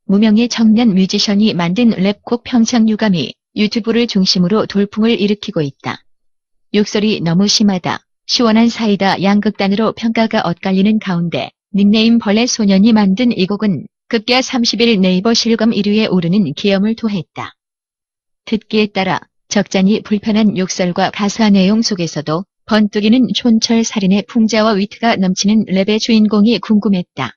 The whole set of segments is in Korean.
무명의 청년 뮤지션이 만든 랩곡 평창유감이 유튜브를 중심으로 돌풍을 일으키고 있다. 욕설이 너무 심하다, 시원한 사이다 양극단으로 평가가 엇갈리는 가운데 닉네임 벌레 소년이 만든 이 곡은 급기야 30일 네이버 실검 1위에 오르는 기염을 토했다. 듣기에 따라 적잖이 불편한 욕설과 가사 내용 속에서도 번뜩이는 촌철 살인의 풍자와 위트가 넘치는 랩의 주인공이 궁금했다.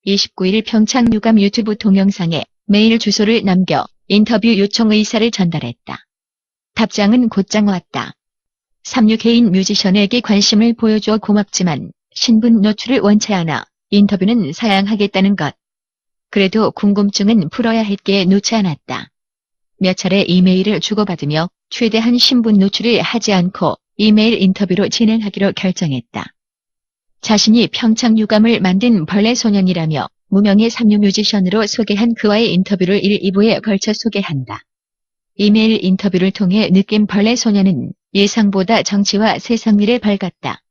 29일 평창유감 유튜브 동영상에 메일 주소를 남겨 인터뷰 요청 의사를 전달했다. 답장은 곧장 왔다. 36개인 뮤지션에게 관심을 보여줘 고맙지만 신분 노출을 원치 않아 인터뷰는 사양하겠다는 것. 그래도 궁금증은 풀어야 할 게 놓지 않았다. 몇 차례 이메일을 주고받으며 최대한 신분 노출을 하지 않고 이메일 인터뷰로 진행하기로 결정했다. 자신이 평창유감을 만든 벌레 소년이라며 무명의 삼류 뮤지션으로 소개한 그와의 인터뷰를 1, 2부에 걸쳐 소개한다. 이메일 인터뷰를 통해 느낀 벌레 소년은 예상보다 정치와 세상일에 밝았다.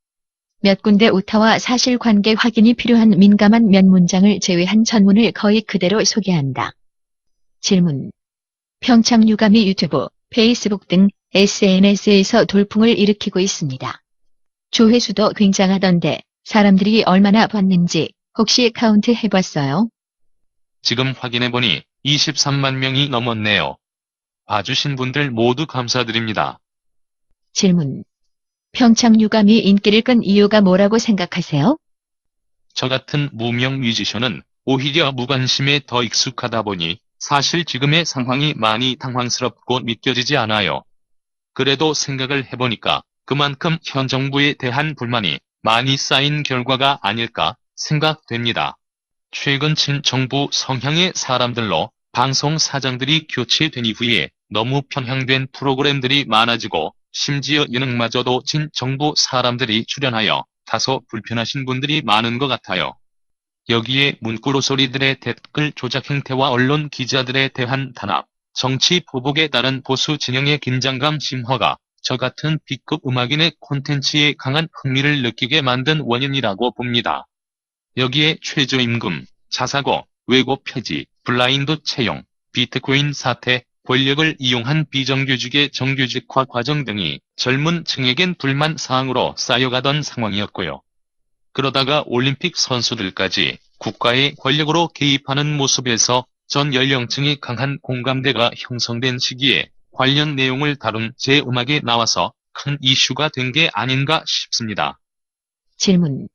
몇 군데 오타와 사실관계 확인이 필요한 민감한 몇 문장을 제외한 전문을 거의 그대로 소개한다. 질문. 평창유감이 유튜브, 페이스북 등 SNS에서 돌풍을 일으키고 있습니다. 조회수도 굉장하던데 사람들이 얼마나 봤는지 혹시 카운트 해봤어요? 지금 확인해보니 23만 명이 넘었네요. 봐주신 분들 모두 감사드립니다. 질문. 평창유감이 인기를 끈 이유가 뭐라고 생각하세요? 저 같은 무명 뮤지션은 오히려 무관심에 더 익숙하다 보니 사실 지금의 상황이 많이 당황스럽고 믿겨지지 않아요. 그래도 생각을 해보니까 그만큼 현 정부에 대한 불만이 많이 쌓인 결과가 아닐까 생각됩니다. 최근 친정부 성향의 사람들로 방송 사장들이 교체된 이후에 너무 편향된 프로그램들이 많아지고 심지어 예능마저도 친정부 사람들이 출연하여 다소 불편하신 분들이 많은 것 같아요. 여기에 문구로 소리들의 댓글 조작 행태와 언론 기자들에 대한 탄압, 정치 보복에 따른 보수 진영의 긴장감 심화가 저 같은 B급 음악인의 콘텐츠에 강한 흥미를 느끼게 만든 원인이라고 봅니다. 여기에 최저임금, 자사고, 외고 폐지, 블라인드 채용, 비트코인 사태, 권력을 이용한 비정규직의 정규직화 과정 등이 젊은 층에겐 불만 사항으로 쌓여가던 상황이었고요. 그러다가 올림픽 선수들까지 국가의 권력으로 개입하는 모습에서 전 연령층이 강한 공감대가 형성된 시기에 관련 내용을 다룬 제 음악에 나와서 큰 이슈가 된 게 아닌가 싶습니다. 질문.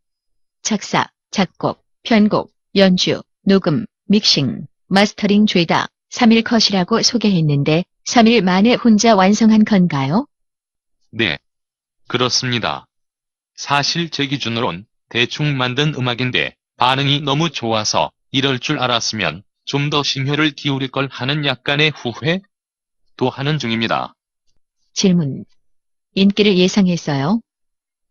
작사, 작곡, 편곡, 연주, 녹음, 믹싱, 마스터링 죄다 3일 컷이라고 소개했는데 3일 만에 혼자 완성한 건가요? 네. 그렇습니다. 사실 제 기준으론 대충 만든 음악인데 반응이 너무 좋아서 이럴 줄 알았으면 좀 더 심혈을 기울일 걸 하는 약간의 후회도 하는 중입니다. 질문. 인기를 예상했어요?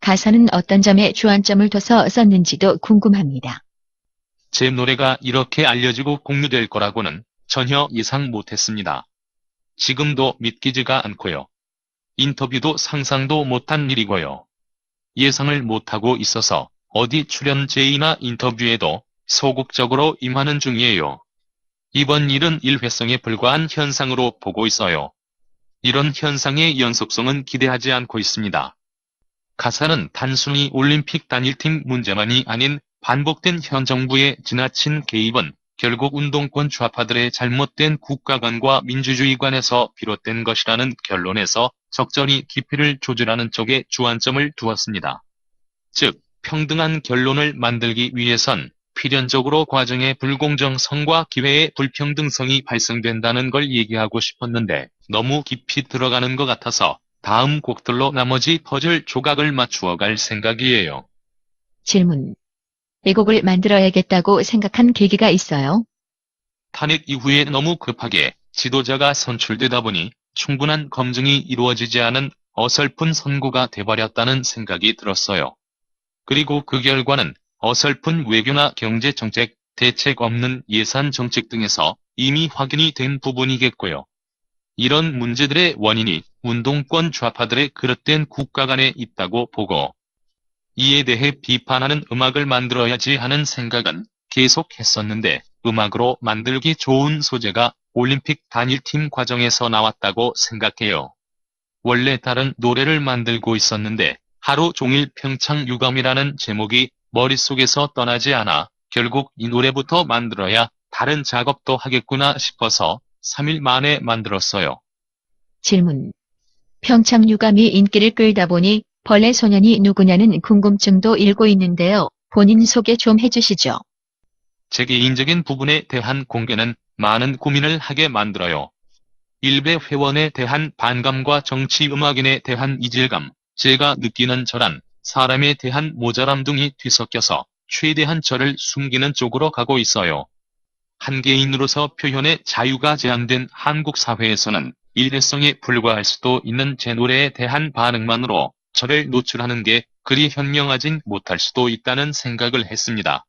가사는 어떤 점에 주안점을 둬서 썼는지도 궁금합니다. 제 노래가 이렇게 알려지고 공유될 거라고는 전혀 예상 못했습니다. 지금도 믿기지가 않고요. 인터뷰도 상상도 못한 일이고요. 예상을 못하고 있어서 어디 출연 제의나 인터뷰에도 소극적으로 임하는 중이에요. 이번 일은 일회성에 불과한 현상으로 보고 있어요. 이런 현상의 연속성은 기대하지 않고 있습니다. 가사는 단순히 올림픽 단일팀 문제만이 아닌 반복된 현 정부의 지나친 개입은 결국 운동권 좌파들의 잘못된 국가관과 민주주의관에서 비롯된 것이라는 결론에서 적절히 깊이를 조절하는 쪽에 주안점을 두었습니다. 즉, 평등한 결론을 만들기 위해선 필연적으로 과정의 불공정성과 기회의 불평등성이 발생된다는 걸 얘기하고 싶었는데 너무 깊이 들어가는 것 같아서 다음 곡들로 나머지 퍼즐 조각을 맞추어 갈 생각이에요. 질문. 이 곡을 만들어야겠다고 생각한 계기가 있어요? 탄핵 이후에 너무 급하게 지도자가 선출되다 보니 충분한 검증이 이루어지지 않은 어설픈 선고가 돼버렸다는 생각이 들었어요. 그리고 그 결과는 어설픈 외교나 경제정책, 대책 없는 예산 정책 등에서 이미 확인이 된 부분이겠고요. 이런 문제들의 원인이 운동권 좌파들의 그릇된 국가관에 있다고 보고 이에 대해 비판하는 음악을 만들어야지 하는 생각은 계속 했었는데 음악으로 만들기 좋은 소재가 올림픽 단일팀 과정에서 나왔다고 생각해요. 원래 다른 노래를 만들고 있었는데 하루 종일 평창 유감이라는 제목이 머릿속에서 떠나지 않아 결국 이 노래부터 만들어야 다른 작업도 하겠구나 싶어서 3일 만에 만들었어요. 질문. 평창 유감이 인기를 끌다 보니 벌레 소년이 누구냐는 궁금증도 일고 있는데요. 본인 소개 좀 해주시죠. 제 개인적인 부분에 대한 공개는 많은 고민을 하게 만들어요. 일베 회원에 대한 반감과 정치 음악인에 대한 이질감, 제가 느끼는 저란 사람에 대한 모자람 등이 뒤섞여서 최대한 저를 숨기는 쪽으로 가고 있어요. 한 개인으로서 표현의 자유가 제한된 한국 사회에서는 일회성에 불과할 수도 있는 제 노래에 대한 반응만으로 저를 노출하는 게 그리 현명하진 못할 수도 있다는 생각을 했습니다.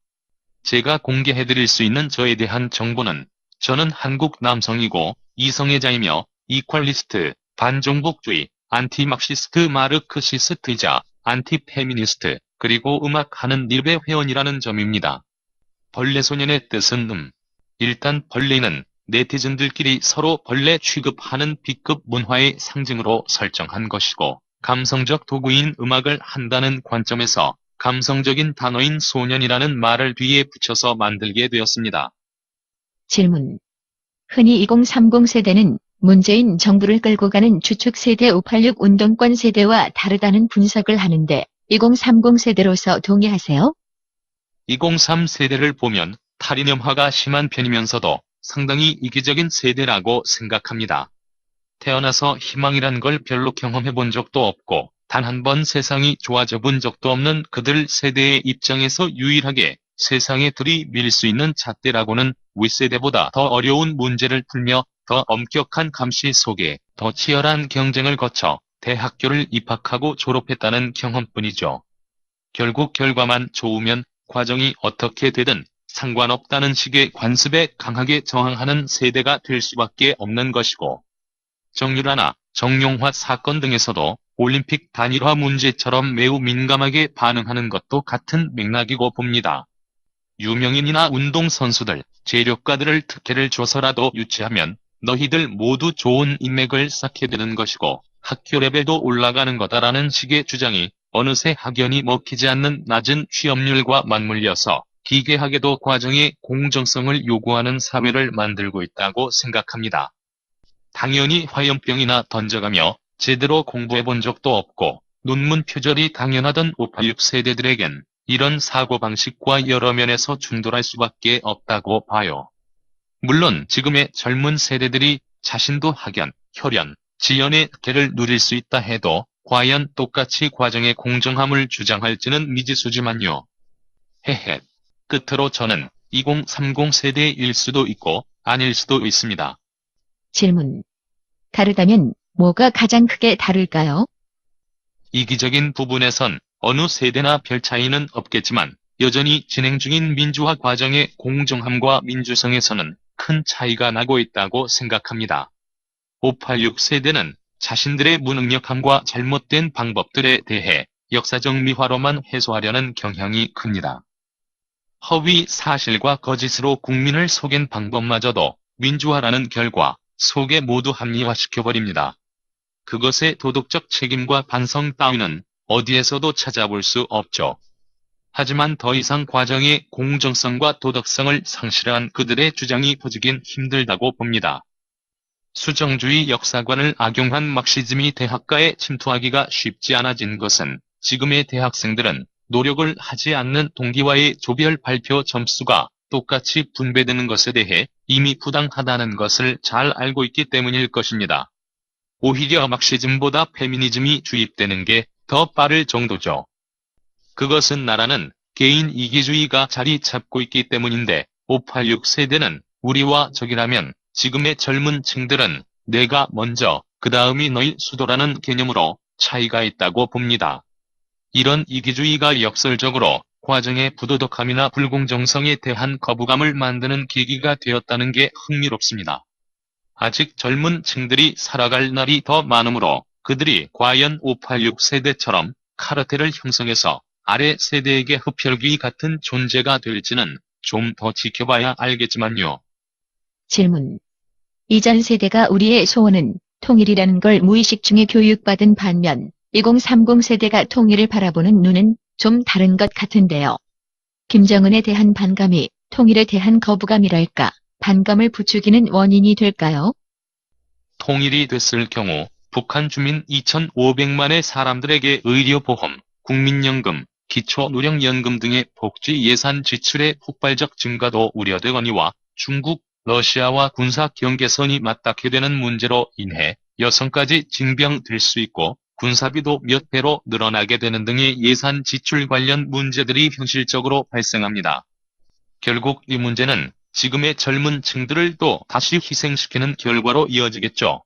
제가 공개해드릴 수 있는 저에 대한 정보는 저는 한국 남성이고 이성애자이며 이퀄리스트, 반종북주의, 안티막시스트 마르크시스트이자 안티페미니스트, 그리고 음악하는 일베 회원이라는 점입니다. 벌레소년의 뜻은 일단 벌레는 네티즌들끼리 서로 벌레 취급하는 B급 문화의 상징으로 설정한 것이고 감성적 도구인 음악을 한다는 관점에서 감성적인 단어인 소년이라는 말을 뒤에 붙여서 만들게 되었습니다. 질문. 흔히 2030 세대는 문재인 정부를 끌고 가는 주축 세대 586 운동권 세대와 다르다는 분석을 하는데 2030 세대로서 동의하세요? 2030 세대를 보면 탈이념화가 심한 편이면서도 상당히 이기적인 세대라고 생각합니다. 태어나서 희망이란 걸 별로 경험해 본 적도 없고 단 한 번 세상이 좋아져 본 적도 없는 그들 세대의 입장에서 유일하게 세상에 들이밀 수 있는 잣대라고는 윗세대보다 더 어려운 문제를 풀며 더 엄격한 감시 속에 더 치열한 경쟁을 거쳐 대학교를 입학하고 졸업했다는 경험뿐이죠. 결국 결과만 좋으면 과정이 어떻게 되든 상관없다는 식의 관습에 강하게 저항하는 세대가 될 수밖에 없는 것이고 정유라나 정용화 사건 등에서도 올림픽 단일화 문제처럼 매우 민감하게 반응하는 것도 같은 맥락이고 봅니다. 유명인이나 운동선수들, 재력가들을 특혜를 줘서라도 유치하면 너희들 모두 좋은 인맥을 쌓게 되는 것이고 학교 레벨도 올라가는 거다라는 식의 주장이 어느새 학연이 먹히지 않는 낮은 취업률과 맞물려서 기괴하게도 과정의 공정성을 요구하는 사회를 만들고 있다고 생각합니다. 당연히 화염병이나 던져가며 제대로 공부해본 적도 없고 논문 표절이 당연하던 586 세대들에겐 이런 사고방식과 여러 면에서 충돌할 수밖에 없다고 봐요. 물론 지금의 젊은 세대들이 자신도 학연, 혈연, 지연의 특혜를 누릴 수 있다 해도 과연 똑같이 과정의 공정함을 주장할지는 미지수지만요. 헤헤. 끝으로 저는 2030 세대일 수도 있고 아닐 수도 있습니다. 질문. 다르다면 뭐가 가장 크게 다를까요? 이기적인 부분에선 어느 세대나 별 차이는 없겠지만 여전히 진행 중인 민주화 과정의 공정함과 민주성에서는 큰 차이가 나고 있다고 생각합니다. 586 세대는 자신들의 무능력함과 잘못된 방법들에 대해 역사적 미화로만 해소하려는 경향이 큽니다. 허위 사실과 거짓으로 국민을 속인 방법마저도 민주화라는 결과 속에 모두 합리화시켜버립니다. 그것의 도덕적 책임과 반성 따위는 어디에서도 찾아볼 수 없죠. 하지만 더 이상 과정의 공정성과 도덕성을 상실한 그들의 주장이 퍼지긴 힘들다고 봅니다. 수정주의 역사관을 악용한 막시즘이 대학가에 침투하기가 쉽지 않아진 것은 지금의 대학생들은 노력을 하지 않는 동기와의 조별 발표 점수가 똑같이 분배되는 것에 대해 이미 부당하다는 것을 잘 알고 있기 때문일 것입니다. 오히려 막시즘보다 페미니즘이 주입되는 게 더 빠를 정도죠. 그것은 나라는 개인 이기주의가 자리 잡고 있기 때문인데 586 세대는 우리와 적이라면 지금의 젊은 층들은 내가 먼저 그 다음이 너희 수도라는 개념으로 차이가 있다고 봅니다. 이런 이기주의가 역설적으로 과정의 부도덕함이나 불공정성에 대한 거부감을 만드는 계기가 되었다는 게 흥미롭습니다. 아직 젊은 층들이 살아갈 날이 더 많으므로 그들이 과연 586 세대처럼 카르텔을 형성해서 아래 세대에게 흡혈귀 같은 존재가 될지는 좀 더 지켜봐야 알겠지만요. 질문. 이전 세대가 우리의 소원은 통일이라는 걸 무의식 중에 교육받은 반면 2030 세대가 통일을 바라보는 눈은 좀 다른 것 같은데요. 김정은에 대한 반감이 통일에 대한 거부감이랄까, 반감을 부추기는 원인이 될까요? 통일이 됐을 경우 북한 주민 2,500만의 사람들에게 의료보험, 국민연금, 기초노령연금 등의 복지 예산 지출의 폭발적 증가도 우려되거니와 중국, 러시아와 군사 경계선이 맞닿게 되는 문제로 인해 여성까지 징병될 수 있고 군사비도 몇 배로 늘어나게 되는 등의 예산 지출 관련 문제들이 현실적으로 발생합니다. 결국 이 문제는 지금의 젊은 층들을 또 다시 희생시키는 결과로 이어지겠죠.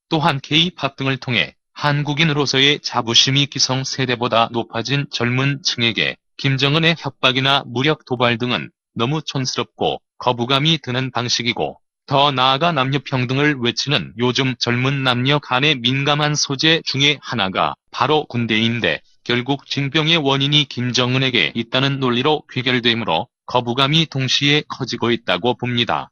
또한 K-팝 등을 통해 한국인으로서의 자부심이 기성세대보다 높아진 젊은 층에게 김정은의 협박이나 무력 도발 등은 너무 촌스럽고 거부감이 드는 방식이고, 더 나아가 남녀평등을 외치는 요즘 젊은 남녀 간의 민감한 소재 중에 하나가 바로 군대인데, 결국 징병의 원인이 김정은에게 있다는 논리로 귀결되므로 거부감이 동시에 커지고 있다고 봅니다.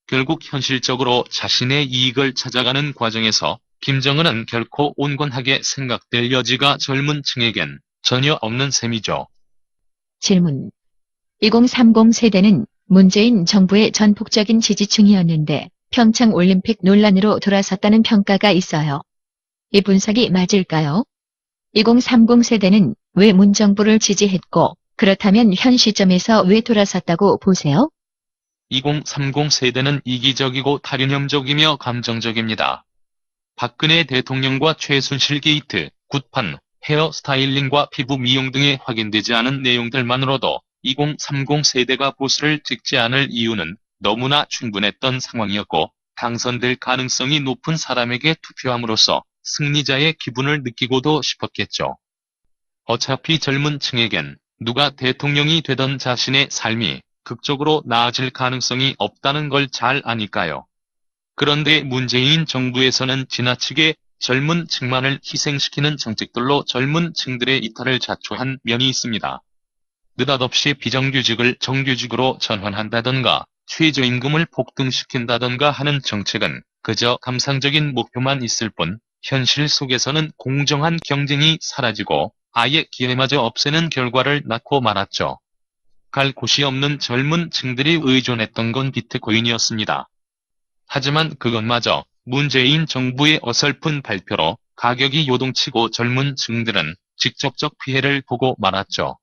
결국 현실적으로 자신의 이익을 찾아가는 과정에서 김정은은 결코 온건하게 생각될 여지가 젊은 층에겐 전혀 없는 셈이죠. 질문. 2030 세대는 문재인 정부의 전폭적인 지지층이었는데 평창 올림픽 논란으로 돌아섰다는 평가가 있어요. 이 분석이 맞을까요? 2030 세대는 왜 문 정부를 지지했고, 그렇다면 현 시점에서 왜 돌아섰다고 보세요? 2030 세대는 이기적이고 탈이념적이며 감정적입니다. 박근혜 대통령과 최순실 게이트, 굿판, 헤어스타일링과 피부 미용 등의 확인되지 않은 내용들만으로도 2030 세대가 보수를 찍지 않을 이유는 너무나 충분했던 상황이었고, 당선될 가능성이 높은 사람에게 투표함으로써 승리자의 기분을 느끼고도 싶었겠죠. 어차피 젊은 층에겐 누가 대통령이 되던 자신의 삶이 극적으로 나아질 가능성이 없다는 걸 잘 아니까요. 그런데 문재인 정부에서는 지나치게 젊은 층만을 희생시키는 정책들로 젊은 층들의 이탈을 자초한 면이 있습니다. 느닷없이 비정규직을 정규직으로 전환한다던가 최저임금을 폭등시킨다던가 하는 정책은 그저 감상적인 목표만 있을 뿐, 현실 속에서는 공정한 경쟁이 사라지고 아예 기회마저 없애는 결과를 낳고 말았죠. 갈 곳이 없는 젊은 층들이 의존했던 건 비트코인이었습니다. 하지만 그것마저 문재인 정부의 어설픈 발표로 가격이 요동치고 젊은 층들은 직접적 피해를 보고 말았죠.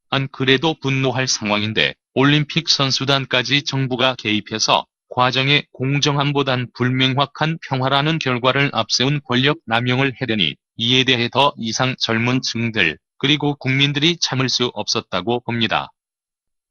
안 그래도 분노할 상황인데 올림픽 선수단까지 정부가 개입해서 과정의 공정함보단 불명확한 평화라는 결과를 앞세운 권력 남용을 해대니 이에 대해 더 이상 젊은 층들, 그리고 국민들이 참을 수 없었다고 봅니다.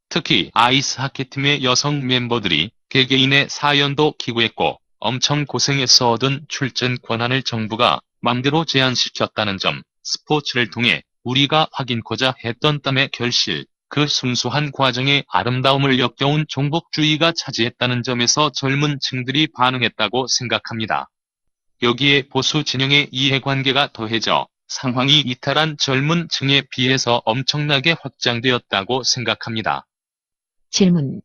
특히 아이스하키팀의 여성 멤버들이 개개인의 사연도 기고했고 엄청 고생해서 얻은 출전 권한을 정부가 맘대로 제한시켰다는 점, 스포츠를 통해 우리가 확인코자 했던 땀의 결실, 그 순수한 과정의 아름다움을 역겨운 종북주의가 차지했다는 점에서 젊은 층들이 반응했다고 생각합니다. 여기에 보수 진영의 이해관계가 더해져 상황이 이탈한 젊은 층에 비해서 엄청나게 확장되었다고 생각합니다. 질문.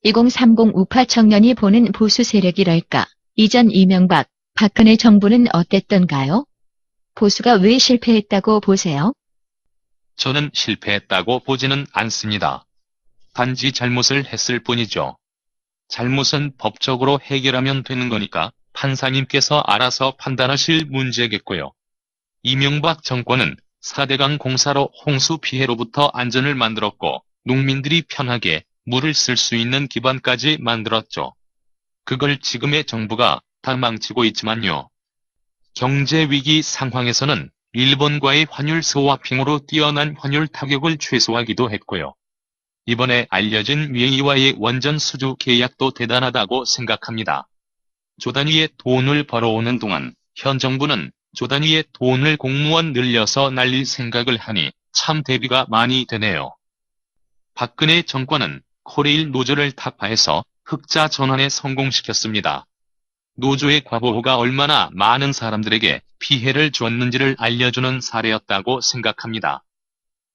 2030 우파 청년이 보는 보수 세력이랄까, 이전 이명박, 박근혜 정부는 어땠던가요? 보수가 왜 실패했다고 보세요? 저는 실패했다고 보지는 않습니다. 단지 잘못을 했을 뿐이죠. 잘못은 법적으로 해결하면 되는 거니까 판사님께서 알아서 판단하실 문제겠고요. 이명박 정권은 4대강 공사로 홍수 피해로부터 안전을 만들었고 농민들이 편하게 물을 쓸 수 있는 기반까지 만들었죠. 그걸 지금의 정부가 다 망치고 있지만요. 경제위기 상황에서는 일본과의 환율 스와핑으로 뛰어난 환율 타격을 최소화하기도 했고요. 이번에 알려진 웨이와의 원전 수주 계약도 대단하다고 생각합니다. 조 단위의 돈을 벌어오는 동안 현 정부는 조 단위의 돈을 공무원 늘려서 날릴 생각을 하니 참 대비가 많이 되네요. 박근혜 정권은 코레일 노조를 타파해서 흑자 전환에 성공시켰습니다. 노조의 과보호가 얼마나 많은 사람들에게 피해를 줬는지를 알려주는 사례였다고 생각합니다.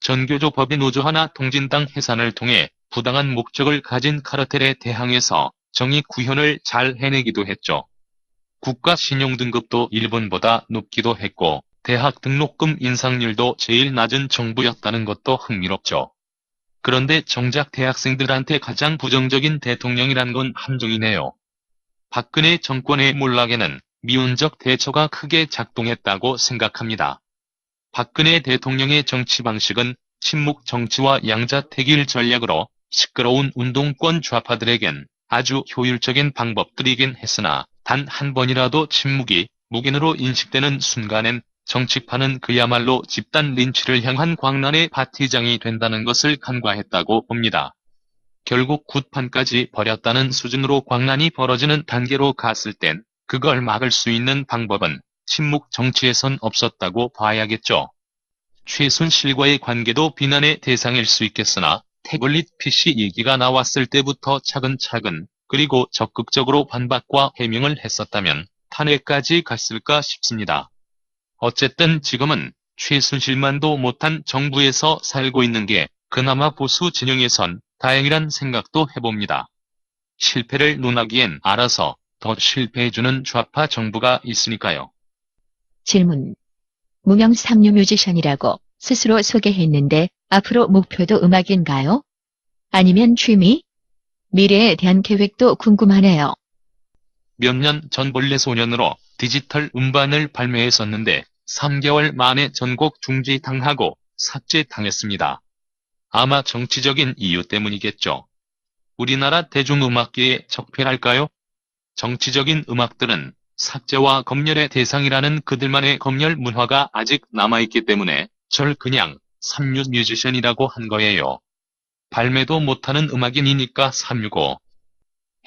전교조 법인 노조 하나 통진당 해산을 통해 부당한 목적을 가진 카르텔에 대항해서 정의 구현을 잘 해내기도 했죠. 국가 신용등급도 일본보다 높기도 했고 대학 등록금 인상률도 제일 낮은 정부였다는 것도 흥미롭죠. 그런데 정작 대학생들한테 가장 부정적인 대통령이란 건 함정이네요. 박근혜 정권의 몰락에는 미온적 대처가 크게 작동했다고 생각합니다. 박근혜 대통령의 정치 방식은 친묵 정치와 양자택일 전략으로 시끄러운 운동권 좌파들에겐 아주 효율적인 방법들이긴 했으나 단 한 번이라도 침묵이 무기으로 인식되는 순간엔 정치판은 그야말로 집단 린치를 향한 광란의 파티장이 된다는 것을 간과했다고 봅니다. 결국 굿판까지 벌였다는 수준으로 광란이 벌어지는 단계로 갔을 땐 그걸 막을 수 있는 방법은 친묵 정치에선 없었다고 봐야겠죠. 최순실과의 관계도 비난의 대상일 수 있겠으나 태블릿 PC 얘기가 나왔을 때부터 차근차근 그리고 적극적으로 반박과 해명을 했었다면 탄핵까지 갔을까 싶습니다. 어쨌든 지금은 최순실만도 못한 정부에서 살고 있는 게 그나마 보수 진영에선 다행이란 생각도 해봅니다. 실패를 논하기엔 알아서 더 실패해주는 좌파 정부가 있으니까요. 질문. 무명 삼류 뮤지션이라고 스스로 소개했는데 앞으로 목표도 음악인가요? 아니면 취미? 미래에 대한 계획도 궁금하네요. 몇 년 전 본래 소년으로 디지털 음반을 발매했었는데 3개월 만에 전곡 중지당하고 삭제당했습니다. 아마 정치적인 이유 때문이겠죠. 우리나라 대중음악계의 적폐랄까요? 정치적인 음악들은 삭제와 검열의 대상이라는 그들만의 검열 문화가 아직 남아있기 때문에 절 그냥 삼류 뮤지션이라고 한 거예요. 발매도 못하는 음악인이니까 삼류고.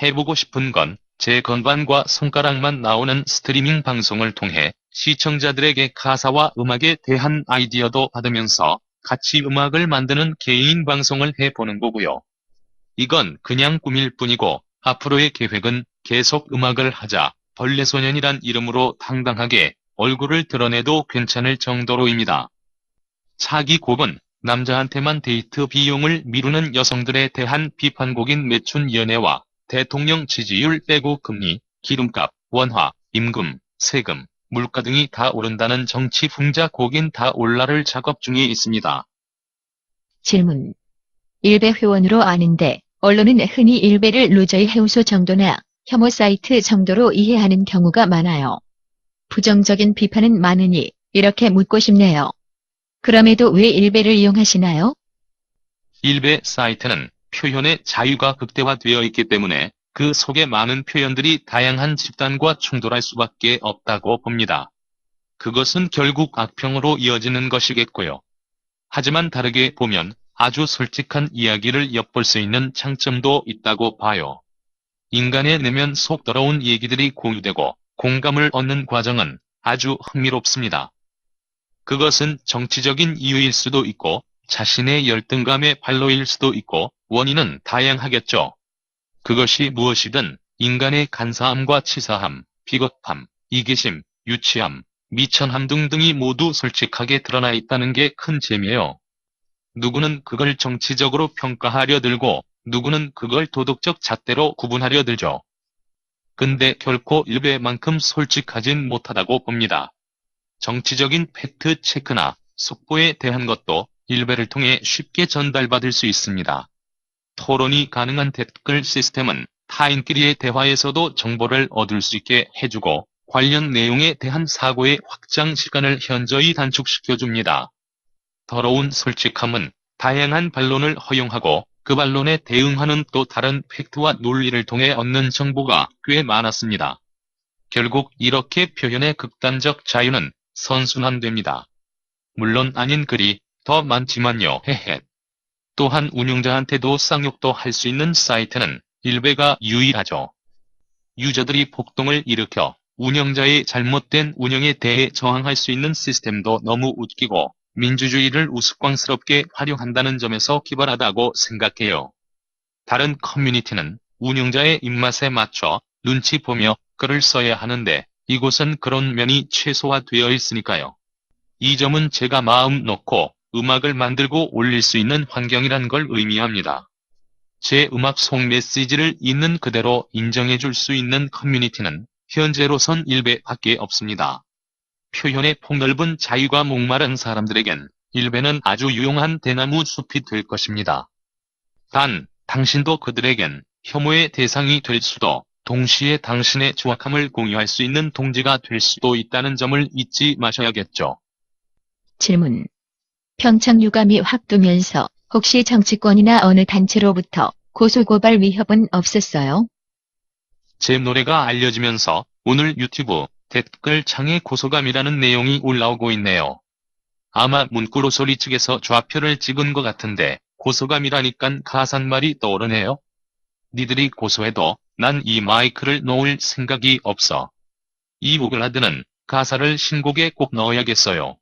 해보고 싶은 건 제 건반과 손가락만 나오는 스트리밍 방송을 통해 시청자들에게 가사와 음악에 대한 아이디어도 받으면서 같이 음악을 만드는 개인 방송을 해보는 거고요. 이건 그냥 꿈일 뿐이고 앞으로의 계획은 계속 음악을 하자 벌레소년이란 이름으로 당당하게 얼굴을 드러내도 괜찮을 정도로입니다. 차기 곡은 남자한테만 데이트 비용을 미루는 여성들에 대한 비판곡인 매춘 연애와 대통령 지지율 빼고 금리, 기름값, 원화, 임금, 세금, 물가 등이 다 오른다는 정치 풍자 곡인 다 올라를 작업 중에 있습니다. 질문. 일베 회원으로 아는데 언론은 흔히 일베를 루저의 해우소 정도나 혐오 사이트 정도로 이해하는 경우가 많아요. 부정적인 비판은 많으니 이렇게 묻고 싶네요. 그럼에도 왜 일베를 이용하시나요? 일베 사이트는 표현의 자유가 극대화되어 있기 때문에 그 속에 많은 표현들이 다양한 집단과 충돌할 수밖에 없다고 봅니다. 그것은 결국 악평으로 이어지는 것이겠고요. 하지만 다르게 보면 아주 솔직한 이야기를 엿볼 수 있는 장점도 있다고 봐요. 인간의 내면 속 더러운 얘기들이 공유되고 공감을 얻는 과정은 아주 흥미롭습니다. 그것은 정치적인 이유일 수도 있고 자신의 열등감의 발로일 수도 있고 원인은 다양하겠죠. 그것이 무엇이든 인간의 간사함과 치사함, 비겁함, 이기심, 유치함, 미천함 등등이 모두 솔직하게 드러나 있다는 게 큰 재미예요. 누구는 그걸 정치적으로 평가하려 들고 누구는 그걸 도덕적 잣대로 구분하려 들죠. 근데 결코 일베만큼 솔직하진 못하다고 봅니다. 정치적인 팩트 체크나 속보에 대한 것도 일베를 통해 쉽게 전달받을 수 있습니다. 토론이 가능한 댓글 시스템은 타인끼리의 대화에서도 정보를 얻을 수 있게 해주고 관련 내용에 대한 사고의 확장 시간을 현저히 단축시켜줍니다. 더러운 솔직함은 다양한 반론을 허용하고 그 반론에 대응하는 또 다른 팩트와 논리를 통해 얻는 정보가 꽤 많았습니다. 결국 이렇게 표현의 극단적 자유는 선순환됩니다. 물론 아닌 글이 더 많지만요. 헤헤. 또한 운영자한테도 쌍욕도 할 수 있는 사이트는 일베가 유일하죠. 유저들이 폭동을 일으켜 운영자의 잘못된 운영에 대해 저항할 수 있는 시스템도 너무 웃기고 민주주의를 우스꽝스럽게 활용한다는 점에서 기발하다고 생각해요. 다른 커뮤니티는 운영자의 입맛에 맞춰 눈치 보며 글을 써야 하는데 이곳은 그런 면이 최소화되어 있으니까요. 이 점은 제가 마음 놓고 음악을 만들고 올릴 수 있는 환경이란 걸 의미합니다. 제 음악 속 메시지를 있는 그대로 인정해줄 수 있는 커뮤니티는 현재로선 1배밖에 없습니다. 표현의 폭넓은 자유가 목마른 사람들에겐 1배는 아주 유용한 대나무 숲이 될 것입니다. 단, 당신도 그들에겐 혐오의 대상이 될 수도, 동시에 당신의 추악함을 공유할 수 있는 동지가 될 수도 있다는 점을 잊지 마셔야겠죠. 질문. 평창 유감이 확 뜨면서 혹시 정치권이나 어느 단체로부터 고소고발 위협은 없었어요? 제 노래가 알려지면서 오늘 유튜브 댓글창에 고소감이라는 내용이 올라오고 있네요. 아마 문구로소리 측에서 좌표를 찍은 것 같은데 고소감이라니깐 가산말이 떠오르네요. 니들이 고소해도 난 이 마이크를 놓을 생각이 없어. 이 우글라드는 가사를 신곡에 꼭 넣어야겠어요.